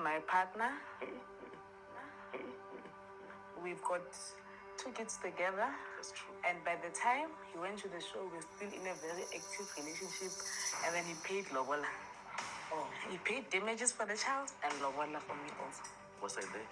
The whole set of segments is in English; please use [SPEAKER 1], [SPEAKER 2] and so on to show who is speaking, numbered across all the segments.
[SPEAKER 1] my partner. We've got 2 kids together.
[SPEAKER 2] That's true.
[SPEAKER 1] And by the time he went to the show, we're still in a very active relationship. And then he paid lobola.
[SPEAKER 2] Oh.
[SPEAKER 1] He paid damages for the child and lobola for me also.
[SPEAKER 2] Was I there?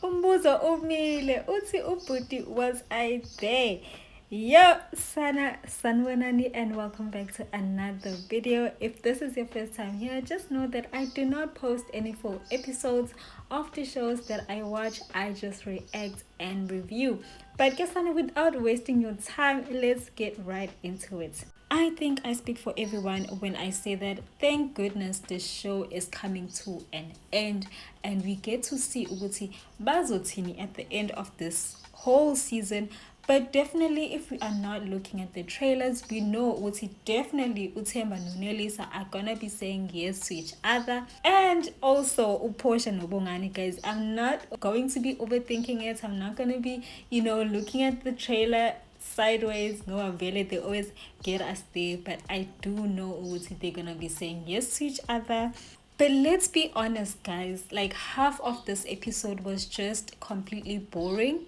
[SPEAKER 3] Umbuzo umile uthi ubhuti, was I there? Yo, sanwanani, and welcome back to another video. If this is your first time here, just know that I do not post any full episodes of the shows that I watch. I just react and review. But guess what, without wasting your time, let's get right into it. I think I speak for everyone when I say that thank goodness the show is coming to an end and we get to see ukuthi bazothini at the end of this whole season. But definitely, if we are not looking at the trailers, we know ukuthi definitely Sponono Nelisa are gonna be saying yes to each other. And also uPortia noBongani, guys, I'm not going to be overthinking it. I'm not gonna be, looking at the trailer sideways. No, Avele, they always get us there, but I do know they're gonna be saying yes to each other. But let's be honest, guys, like half of this episode was just completely boring.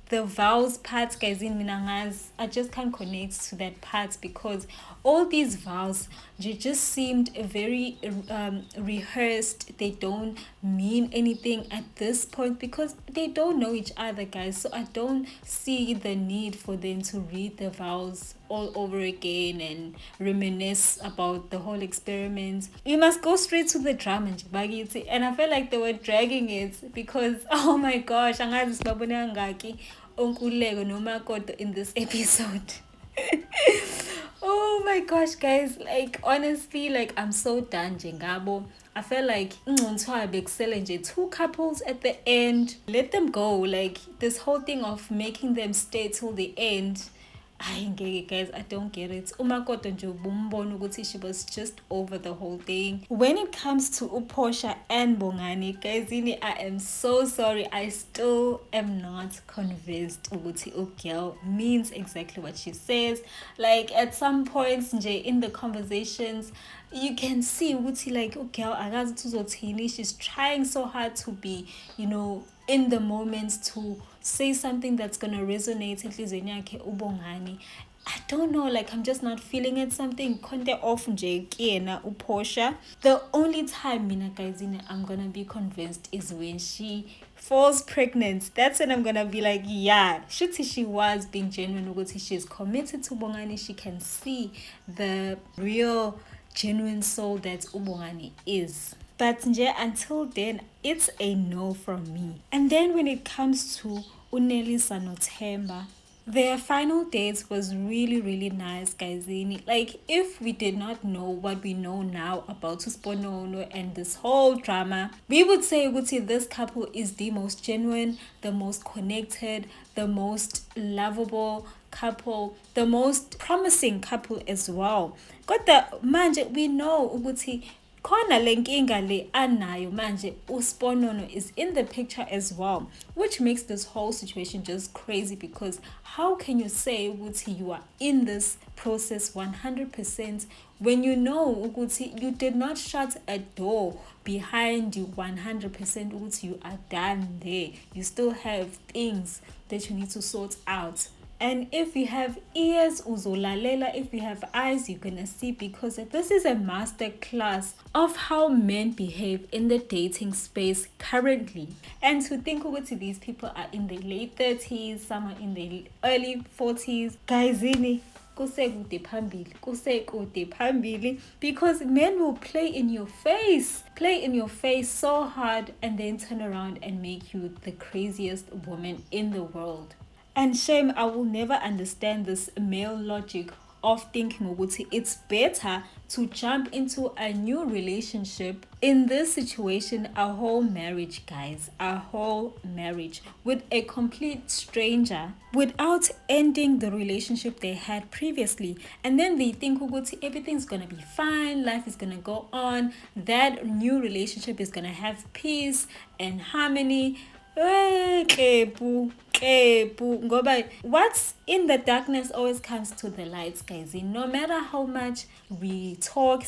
[SPEAKER 3] The vows part, guys, in Minangas, I just can't connect to that part because all these vows just seemed very rehearsed. They don't mean anything at this point because they don't know each other, guys. So I don't see the need for them to read the vows all over again and reminisce about the whole experiment. You must go straight to the drama, and I felt like they were dragging it because, oh my gosh, in this episode. Oh my gosh, guys, like honestly, like I'm so done, Jengabo. I felt like two couples at the end. Let them go. Like this whole thing of making them stay till the end. Guys, I don't get it. She was just over the whole thing. When it comes to Portia and Bongani, guys, I am so sorry. I still am not convinced girl means exactly what she says. Like at some points in the conversations, you can see like girl she's trying so hard to be, in the moment to say something that's gonna resonate ubongani. I don't know, like I'm just not feeling it. Something konte off Portia. The only time I'm gonna be convinced is when she falls pregnant. That's when I'm gonna be like, yeah, she was being genuine. She's committed to Bongani. She can see the real genuine soul that Ubongani is. But until then, it's a no from me. And then when it comes to Nelisa Nothemba, their final dates was really, really nice, guys. Like, if we did not know what we know now about Sponono and this whole drama, we would say this couple is the most genuine, the most connected, the most lovable couple, the most promising couple as well. Got the manje, we know ukuthi khona lenkinga le anayo manje uSponono is in the picture as well, which makes this whole situation just crazy because how can you say ukuthi you are in this process 100% when you know ukuthi you did not shut a door behind you 100% ukuthi you are done there. You still have things that you need to sort out. And if you have ears, uzolalela. If you have eyes, you're gonna see, because this is a master class of how men behave in the dating space currently. And to think ukuthi these people are in their late 30s, some are in their early 40s. Guys, kusekude phambili, because men will play in your face so hard and then turn around and make you the craziest woman in the world. And shame, I will never understand this male logic of thinking ukuthi it's better to jump into a new relationship. In this situation, a whole marriage, guys, a whole marriage with a complete stranger without ending the relationship they had previously. And then they think ukuthi everything's gonna be fine, life is gonna go on, that new relationship is gonna have peace and harmony. Kepu, kepu. Ngoba what's in the darkness always comes to the light, guys. No matter how much we talk,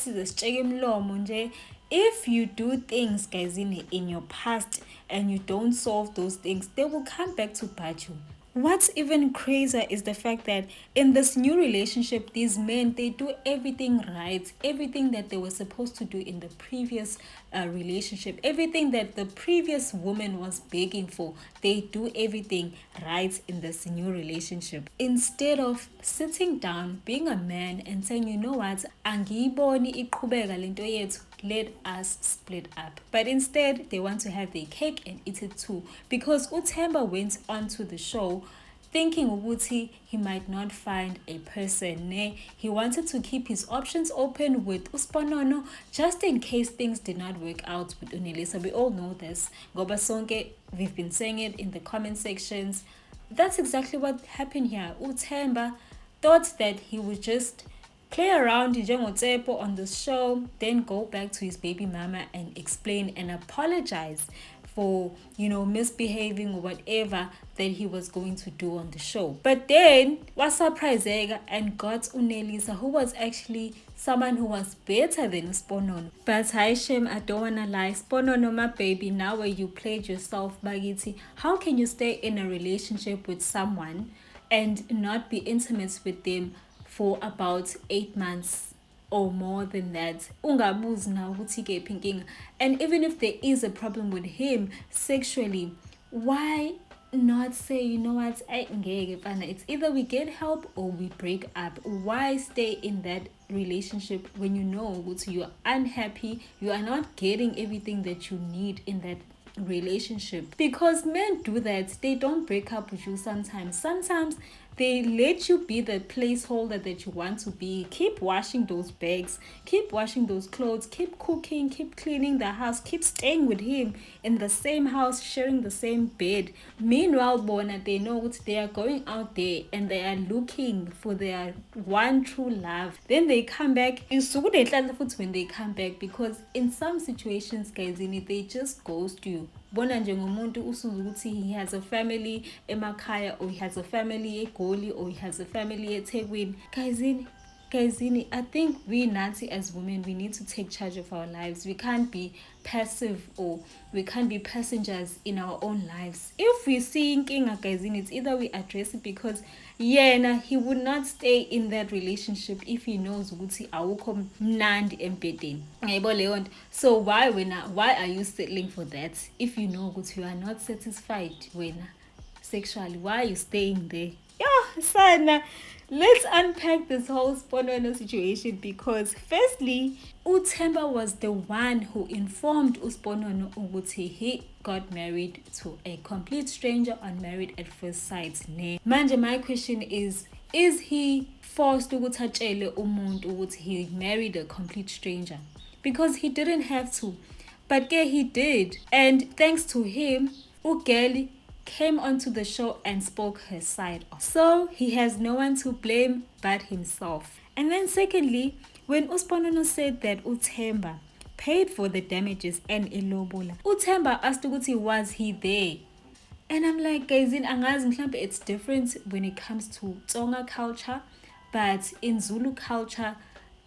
[SPEAKER 3] if you do things, guys, in your past and you don't solve those things, they will come back to bite you. What's even crazier is the fact that in this new relationship, these men, they do everything right, everything that they were supposed to do in the previous relationship, everything that the previous woman was begging for, they do everything right in this new relationship. Instead of sitting down, being a man and saying, you know what, angiyiboni iqhubeka lento yethu, let us split up. But instead, they want to have their cake and eat it too. Because Utemba went on to the show thinking ukuthi he might not find a person. He wanted to keep his options open with Sponono just in case things did not work out with Nelisa. We all know this. Ngoba sonke, we've been saying it in the comment sections. That's exactly what happened here. Utemba thought that he would just play around njengotsepo on the show, then go back to his baby mama and explain and apologize for, misbehaving or whatever that he was going to do on the show. But then was surprised and got Unelisa, who was actually someone who was better than Sponono. But Haishem, I don't wanna lie, Sponono, my baby, now where you played yourself, Bagiti, how can you stay in a relationship with someone and not be intimate with them for about 8 months or more than that? Ungabuzi na ukuthi kephi inkinga. And even if there is a problem with him sexually, why not say, you know what, it's either we get help or we break up? Why stay in that relationship when you know you are unhappy, you are not getting everything that you need in that relationship? Because men do that. They don't break up with you sometimes. Sometimes they let you be the placeholder that you want to be. Keep washing those bags, keep washing those clothes, keep cooking, keep cleaning the house, keep staying with him in the same house, sharing the same bed. Meanwhile, Bona, they know what they are going out there and they are looking for their one true love. Then they come back. When they come back, because in some situations, guys, they just ghost you. Bona njengomuntu usuza ukuthi he has a family emakhaya, or he has a family eGoli, or he has a family eThekwini. Guys, I think we Nazi as women, we need to take charge of our lives. We can't be passive, or we can't be passengers in our own lives. If we see inkinga, guys, it's either we address it, because he would not stay in that relationship if he knows ukuthi awukho mnandi empedeni. So why are you settling for that if you know ukuthi you are not satisfied sexually? Why are you staying there? Sana, let's unpack this whole Sponono situation, because firstly, Utemba was the one who informed Sponono ukuthi he got married to a complete stranger on Married at First Sight. Manje, my question is he forced ukuthi atshele umuntu ukuthi he married a complete stranger? Because he didn't have to, but he did. And thanks to him, Ugeli came onto the show and spoke her side off. So he has no one to blame but himself. And then secondly, when Sponono said that Utemba paid for the damages and ilobola, Utemba asked ukuthi was he there? And I'm like, guys, it's different when it comes to Tsonga culture, but in Zulu culture,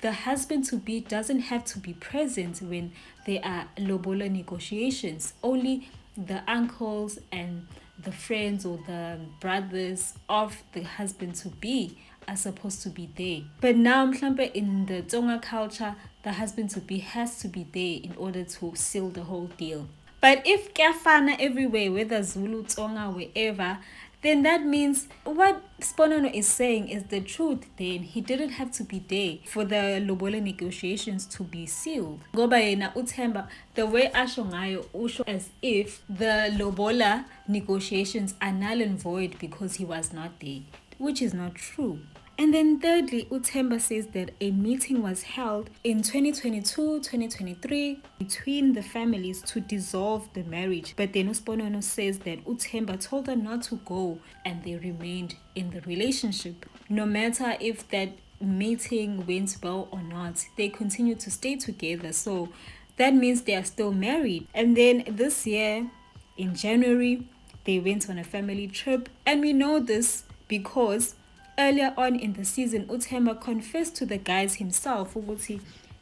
[SPEAKER 3] the husband-to-be doesn't have to be present when there are lobola negotiations. Only the uncles and the friends or the brothers of the husband-to-be are supposed to be there. But now, in the Tsonga culture, the husband-to-be has to be there in order to seal the whole deal. But if Kafana everywhere, whether Zulu, Tsonga, wherever, then that means what Sponono is saying is the truth. Then he didn't have to be there for the lobola negotiations to be sealed. Ngoba yena Utemba, the way asho ngayo, usho as if the lobola negotiations are null and void because he was not there, which is not true. And then thirdly, Utemba says that a meeting was held in 2022-2023 between the families to dissolve the marriage. But then Sponono says that Utemba told her not to go and they remained in the relationship. No matter if that meeting went well or not, they continue to stay together. So that means they are still married. And then this year, in January, they went on a family trip. And we know this because earlier on in the season, Uthemba confessed to the guys himself ukuthi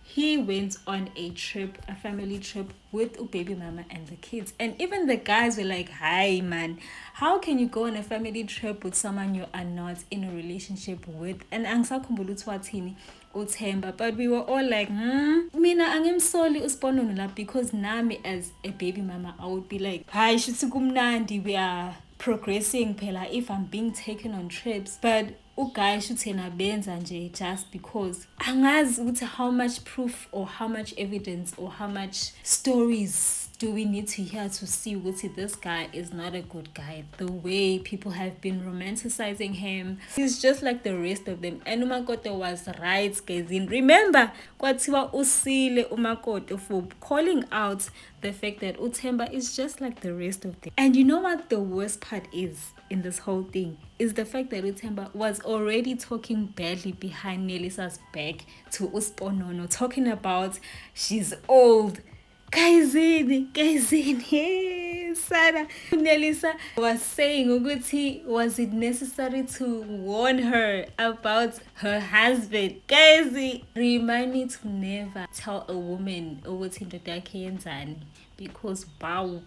[SPEAKER 3] he went on a family trip with baby mama and the kids. And even the guys were like, hi man, how can you go on a family trip with someone you are not in a relationship with? And angisakhumbula ukuthi wathini Uthemba, but we were all like, mina angimsoli uSponono la, because nami as a baby mama I would be like, hi shithi kumnandi, we are progressing phela if I'm being taken on trips. But uguy shuthi yena benza nje just because angazi ukuthi how much proof or how much evidence or how much stories do we need to hear to see ukuthi this guy is not a good guy. The way people have been romanticizing him, he's just like the rest of them. And umakoti was right, guys. Remember kwathiwa usile umakoti for calling out the fact that Uthemba is just like the rest of them. And you know what the worst part is in this whole thing is the fact that Uthemba was already talking badly behind Nelisa's back to Sponono, talking about she's old. Guysini, Sana. Nelisa was saying ukuthi was it necessary to warn her about her husband? Guys, remind me to never tell a woman ukuthi indoda yakhe yenzani, because wow.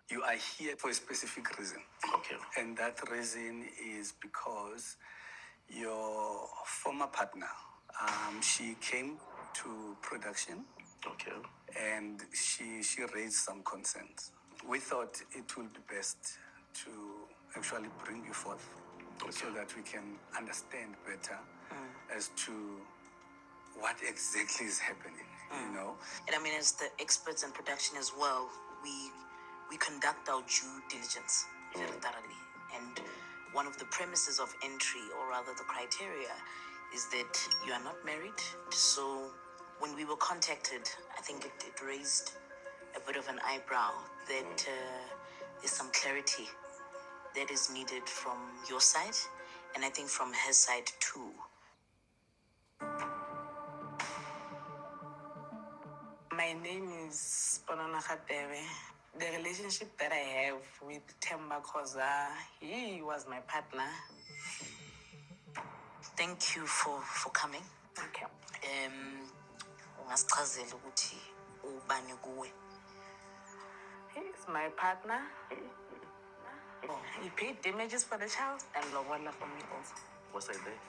[SPEAKER 2] You are here for a specific reason.
[SPEAKER 4] Okay.
[SPEAKER 2] And that reason is because your former partner, she came to production.
[SPEAKER 4] Okay.
[SPEAKER 2] And she raised some concerns. We thought it would be best to actually bring you forth so that we can understand better as to what exactly is happening, you know.
[SPEAKER 5] And I mean, as the experts in production as well, we conduct our due diligence very thoroughly. And one of the premises of entry, or rather the criteria, is that you are not married. So when we were contacted, I think it raised a bit of an eyebrow that there's some clarity that is needed from your side, and I think from her side too.
[SPEAKER 1] My name is Sponono Nelisa. The relationship that I have with Themba Khoza, he was my partner.
[SPEAKER 5] Thank you for coming.
[SPEAKER 1] Okay.
[SPEAKER 5] Ungasichazela ukuthi ubani kuwe?
[SPEAKER 1] He's my partner. He paid damages for the child and lobola for me also.
[SPEAKER 4] Was I there?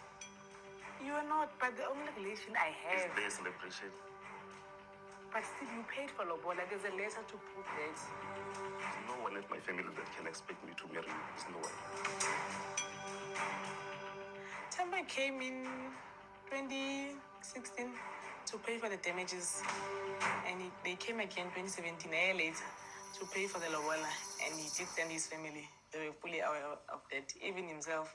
[SPEAKER 1] You are not, but the only relation I have.
[SPEAKER 4] Is there a celebration?
[SPEAKER 1] But still, you paid for lobola. There's a letter to prove that.
[SPEAKER 4] There's no one at my family that can expect me to marry you. There's no one.
[SPEAKER 1] Themba came in 2016 to pay for the damages, and they came again 2017, a year later, to pay for the lobola, and he did send his family. They were fully aware of that, even himself.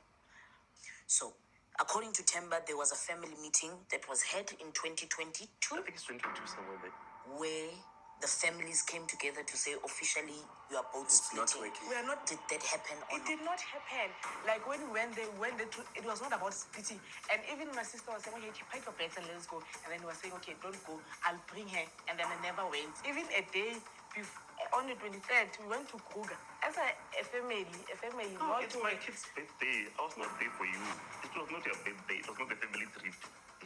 [SPEAKER 5] So, according to Themba, there was a family meeting that was held in 2022.
[SPEAKER 4] I think it's 2022 somewhere there.
[SPEAKER 5] Where the families came together to say officially you are both
[SPEAKER 2] It's not
[SPEAKER 5] splitting.
[SPEAKER 2] working.
[SPEAKER 1] We are not.
[SPEAKER 5] Did that happen? Or
[SPEAKER 1] It did not happen. Like when we went there, it was not about splitting. And even my sister was saying, okay, pack your bags and let's go. And then he was saying, okay, don't go. I'll bring her. And then I never went. Even a day before, on the 23rd, we went to Kruger. As a family,
[SPEAKER 4] No,
[SPEAKER 1] not
[SPEAKER 4] it's
[SPEAKER 1] to
[SPEAKER 4] my kid's birthday. I was not there for you. It was not your birthday. It was not a family trip.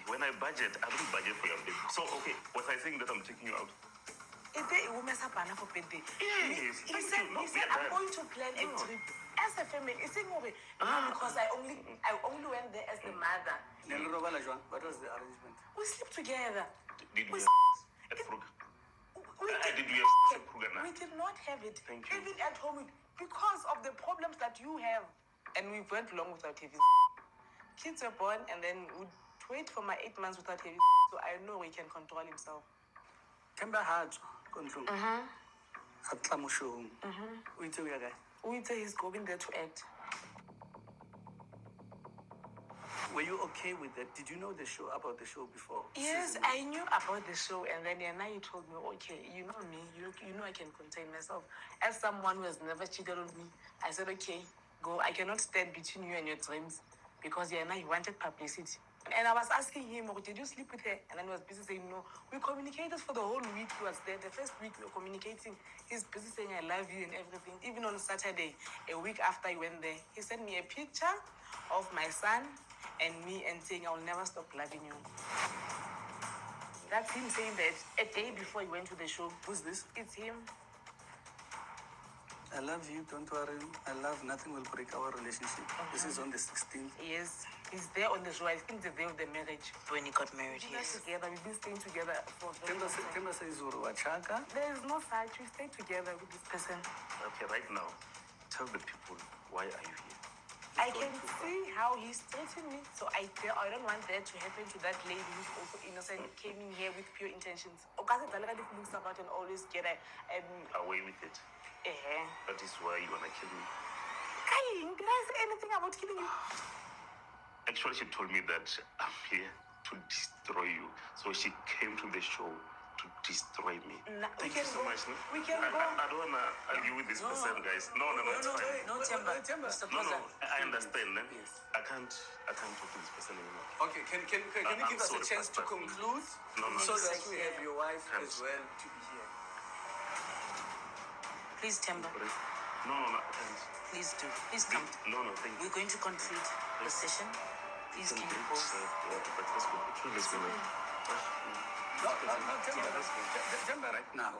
[SPEAKER 4] When I budget, I don't budget for your birthday. So, okay, was I saying that I'm taking you out?
[SPEAKER 1] It's a woman's partner for birthday.
[SPEAKER 4] Yes,
[SPEAKER 1] He
[SPEAKER 4] thank
[SPEAKER 1] said,
[SPEAKER 4] you. No,
[SPEAKER 1] I'm going to plan a trip as a family. It's saying, no, because I only went there as the mother.
[SPEAKER 2] What was the arrangement?
[SPEAKER 1] We sleep together.
[SPEAKER 4] Did we
[SPEAKER 1] We
[SPEAKER 4] have at Kruger? Did we have at Kruger now?
[SPEAKER 1] We did not have it.
[SPEAKER 4] Thank you.
[SPEAKER 1] Even at home, because of the problems that you have. And we went long without having kids were born, and then we'd wait for my 8 months without having so I know he can control himself.
[SPEAKER 2] Themba had control.
[SPEAKER 1] He's going there to act.
[SPEAKER 2] Were you okay with that? Did you know about the show before?
[SPEAKER 1] Yes, I knew about the show, and then now you told me, okay, you know me, you know I can contain myself. As someone who has never cheated on me, I said, okay, go. I cannot stand between you and your dreams, because now you wanted publicity. And I was asking him, "Oh, did you sleep with her?" And then he was busy saying, "No." We communicated for the whole week he was there. The first week we were communicating. He's busy saying, "I love you" and everything. Even on Saturday, a week after I went there, he sent me a picture of my son and me and saying, "I'll never stop loving you." That's him saying that a day before he went to the show.
[SPEAKER 2] Who's this?
[SPEAKER 1] It's him.
[SPEAKER 2] I love you, don't worry. I love, nothing will break our relationship. This is on the 16th.
[SPEAKER 1] Yes, he's there on the show. I think the day of the marriage.
[SPEAKER 5] When he got married,
[SPEAKER 1] We were
[SPEAKER 5] yes.
[SPEAKER 1] together. We've been staying together for a very long time.
[SPEAKER 2] Temba says Wachaka.
[SPEAKER 1] There is no such. We stay together with this person.
[SPEAKER 4] Okay, right now, tell the people, why are you here?
[SPEAKER 1] I can see how he's treating me. So I don't want that to happen to that lady who's also innocent, came in here with pure intentions. Because it's like looks about and always get
[SPEAKER 4] Away with it. That is why you wanna kill me.
[SPEAKER 1] Kain, did I say anything about killing you?
[SPEAKER 4] Actually, she told me that I'm here to destroy you. So she came to the show to destroy me. Thank you so much. No?
[SPEAKER 1] We can go.
[SPEAKER 4] I don't wanna argue with this person, guys. No, it's fine.
[SPEAKER 5] No, Temba. Mr.
[SPEAKER 4] No,
[SPEAKER 5] Poza.
[SPEAKER 4] I understand.
[SPEAKER 2] Yes.
[SPEAKER 4] I can't talk to this person anymore.
[SPEAKER 2] Okay, can you
[SPEAKER 4] I'm
[SPEAKER 2] give us a
[SPEAKER 4] sorry,
[SPEAKER 2] chance to
[SPEAKER 4] but-
[SPEAKER 2] conclude?
[SPEAKER 4] No.
[SPEAKER 2] So that we have your wife
[SPEAKER 4] Can't.
[SPEAKER 2] as well to be here.
[SPEAKER 5] Please, Temba.
[SPEAKER 4] No, I can't.
[SPEAKER 5] Please do. Please come.
[SPEAKER 4] No, thank you.
[SPEAKER 5] We're going to conclude the session. Please can you pause?
[SPEAKER 4] But let's go. Let's go.
[SPEAKER 2] Temba, right now,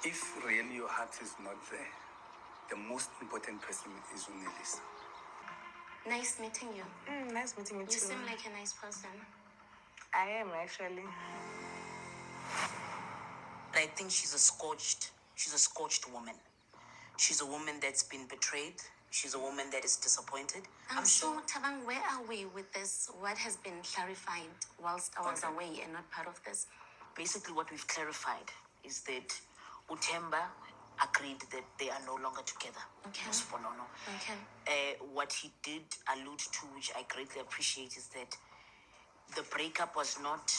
[SPEAKER 2] if really your heart is not there, the most important person is Nelisa.
[SPEAKER 6] Nice meeting you.
[SPEAKER 1] Nice meeting you
[SPEAKER 6] You
[SPEAKER 1] too.
[SPEAKER 6] seem like a nice person.
[SPEAKER 1] I am actually.
[SPEAKER 5] But I think she's a scorched woman. She's a woman that's been betrayed. She's a woman that is disappointed. I'm sure.
[SPEAKER 6] Tabang, where are we with this? What has been clarified whilst I was away and not part of this?
[SPEAKER 5] Basically, what we've clarified is that Utemba agreed that they are no longer together.
[SPEAKER 6] Okay.
[SPEAKER 5] Sponono.
[SPEAKER 6] Okay.
[SPEAKER 5] What he did allude to, which I greatly appreciate, is that the breakup was not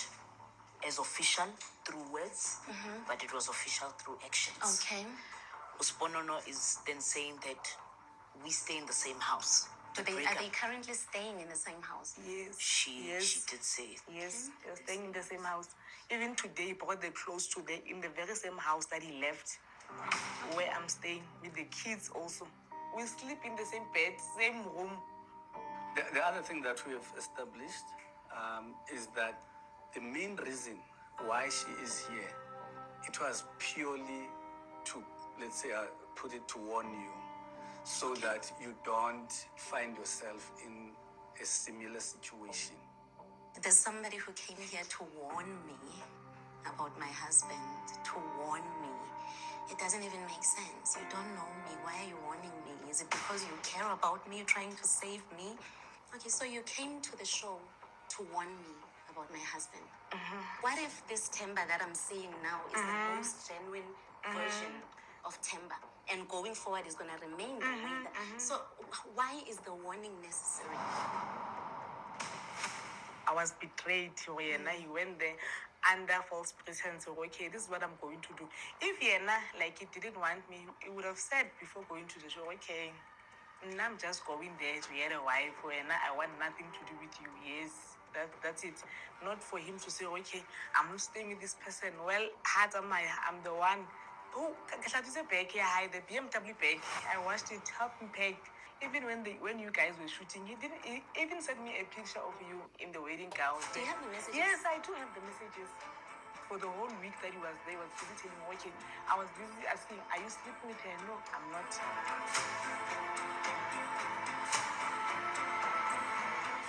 [SPEAKER 5] as official through words, but it was official through actions.
[SPEAKER 6] Okay.
[SPEAKER 5] Sponono is then saying that we stay in the same house. The
[SPEAKER 6] Are
[SPEAKER 5] breakup,
[SPEAKER 6] they currently staying in the same house?
[SPEAKER 1] Yes.
[SPEAKER 5] she
[SPEAKER 1] Yes.
[SPEAKER 5] did say it.
[SPEAKER 1] Yes, they're staying in the same house. Even today, he brought the clothes to in the very same house that he left, where I'm staying with the kids also. We sleep in the same bed, same room.
[SPEAKER 2] The other thing that we have established is that the main reason why she is here, it was purely to, let's say, put it to warn you, so that you don't find yourself in a similar situation.
[SPEAKER 6] There's somebody who came here to warn me about my husband, to warn me. It doesn't even make sense. You don't know me. Why are you warning me? Is it because you care about me, trying to save me? Okay, so you came to the show to warn me about my husband. What if this Temba that I'm seeing now is the most genuine version of Temba, and going forward is going to remain the way that... So why is the warning necessary?
[SPEAKER 1] I was betrayed. Yena, he went there under false pretense. Okay, this is what I'm going to do. If Yena, like, he didn't want me, he would have said before going to the show, okay, I'm just going there to get a wife. Yena, I want nothing to do with you. Yes, that's it. Not for him to say, okay, I'm not staying with this person. Well, I'm the one. Oh, bag, the BMW bag. I washed it, helped him pack. Even when you guys were shooting, he even sent me a picture of you in the wedding gown.
[SPEAKER 6] Do you have the messages?
[SPEAKER 1] Yes, I do have the messages. For the whole week that he was there, he was busy telling me, okay, I was busy asking, are you sleeping with her? No, I'm not.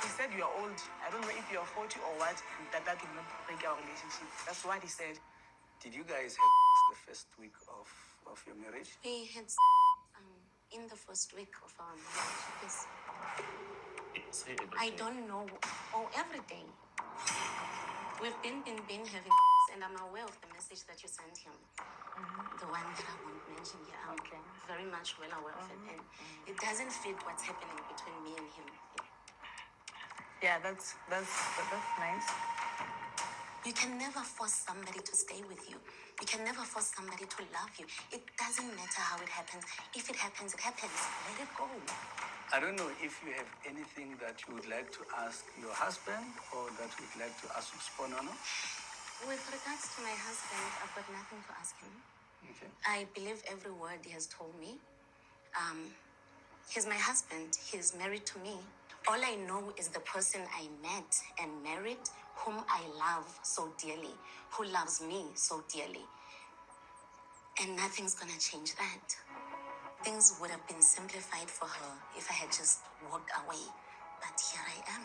[SPEAKER 1] He said you are old. I don't know if you are 40 or what, that will not break our relationship. That's what he said.
[SPEAKER 2] Did you guys have the first week of your marriage?
[SPEAKER 6] We had in the first week of our marriage. Yes.
[SPEAKER 4] Say everything.
[SPEAKER 6] I don't know. Oh, every day. We've been having, and I'm aware of the message that you sent him. The one that I won't mention here. I'm
[SPEAKER 1] Okay.
[SPEAKER 6] very much well aware of it, and it doesn't fit what's happening between me and him.
[SPEAKER 1] Yeah, that's nice.
[SPEAKER 6] You can never force somebody to stay with you. You can never force somebody to love you. It doesn't matter how it happens. If it happens, it happens. Let it go.
[SPEAKER 2] I don't know if you have anything that you would like to ask your husband or that you would like to ask Sponono.
[SPEAKER 6] With regards to my husband, I've got nothing to ask him.
[SPEAKER 2] Okay.
[SPEAKER 6] I believe every word he has told me. He's my husband. He's married to me. All I know is the person I met and married, whom I love so dearly, who loves me so dearly. And nothing's gonna change that. Things would have been simplified for her if I had just walked away. But here I am.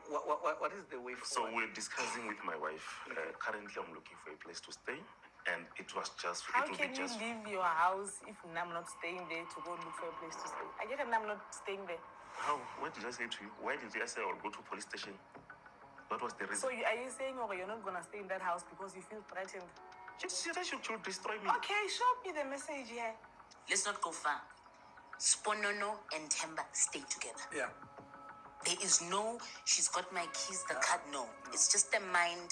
[SPEAKER 2] What is the way
[SPEAKER 4] So
[SPEAKER 2] forward?
[SPEAKER 4] we're discussing with my wife. Currently, I'm looking for a place to stay, and it was just.
[SPEAKER 1] How
[SPEAKER 4] it will
[SPEAKER 1] can
[SPEAKER 4] be
[SPEAKER 1] you
[SPEAKER 4] just.
[SPEAKER 1] leave your house if I'm not staying there to go look for a place to stay? I get I'm not staying there.
[SPEAKER 4] How? What did I say to you? Why did I say I'll go to police station? What was the reason?
[SPEAKER 1] So are you saying, okay, you're not gonna stay in that house because you feel threatened?
[SPEAKER 4] She said she should destroy me.
[SPEAKER 1] Okay, show me the message here.
[SPEAKER 5] Let's not go far. Sponono and Temba stay together.
[SPEAKER 2] Yeah.
[SPEAKER 5] There is no, she's got my keys, the cut. No. It's just the mind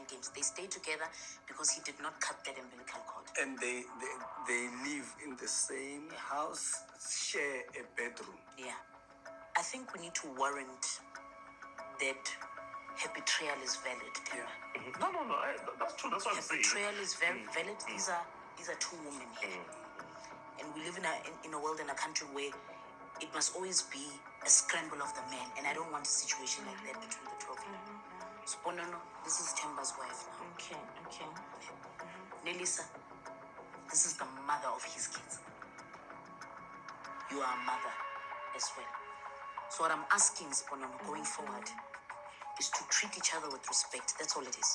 [SPEAKER 5] games. They stay together because he did not cut that umbilical cord.
[SPEAKER 2] And they live in the same house, share a bedroom.
[SPEAKER 5] Yeah. I think we need to warrant that her betrayal is valid, Temba.
[SPEAKER 2] Yeah.
[SPEAKER 4] No. That's true. That's what I'm
[SPEAKER 5] Her
[SPEAKER 4] saying.
[SPEAKER 5] betrayal is very valid. These are two women here. And we live in a world, in a country where it must always be a scramble of the men. And I don't want a situation like that between the two of you. Sponono, this is Temba's wife now.
[SPEAKER 1] Okay.
[SPEAKER 5] Nelisa, this is the mother of his kids. You are a mother as well. So what I'm asking Sponono going forward is to treat each other with respect. That's all it is.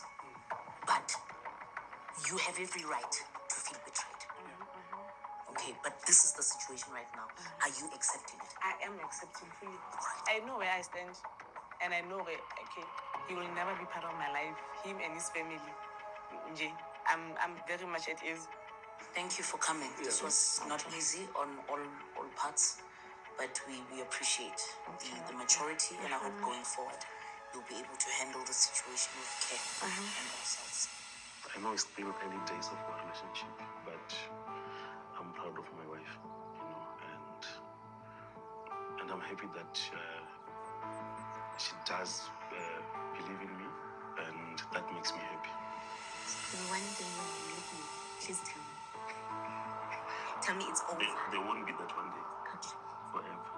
[SPEAKER 5] But you have every right to feel betrayed. Okay, but this is the situation right now. Are you accepting it?
[SPEAKER 1] I am accepting fully. I know where I stand, and I know where. Okay, he will never be part of my life. Him and his family. Nje, I'm very much at ease.
[SPEAKER 5] Thank you for coming. This was not easy on all parts, but we appreciate the maturity, and I hope going forward you'll be able to handle the situation with care and ourselves.
[SPEAKER 4] I know it's still early days of our relationship, but I'm proud of my wife, and I'm happy that she does believe in me, and that makes me happy.
[SPEAKER 6] And one day when you leave me, please tell me. Tell me it's over.
[SPEAKER 4] There won't be that one day,
[SPEAKER 6] Okay.
[SPEAKER 4] forever.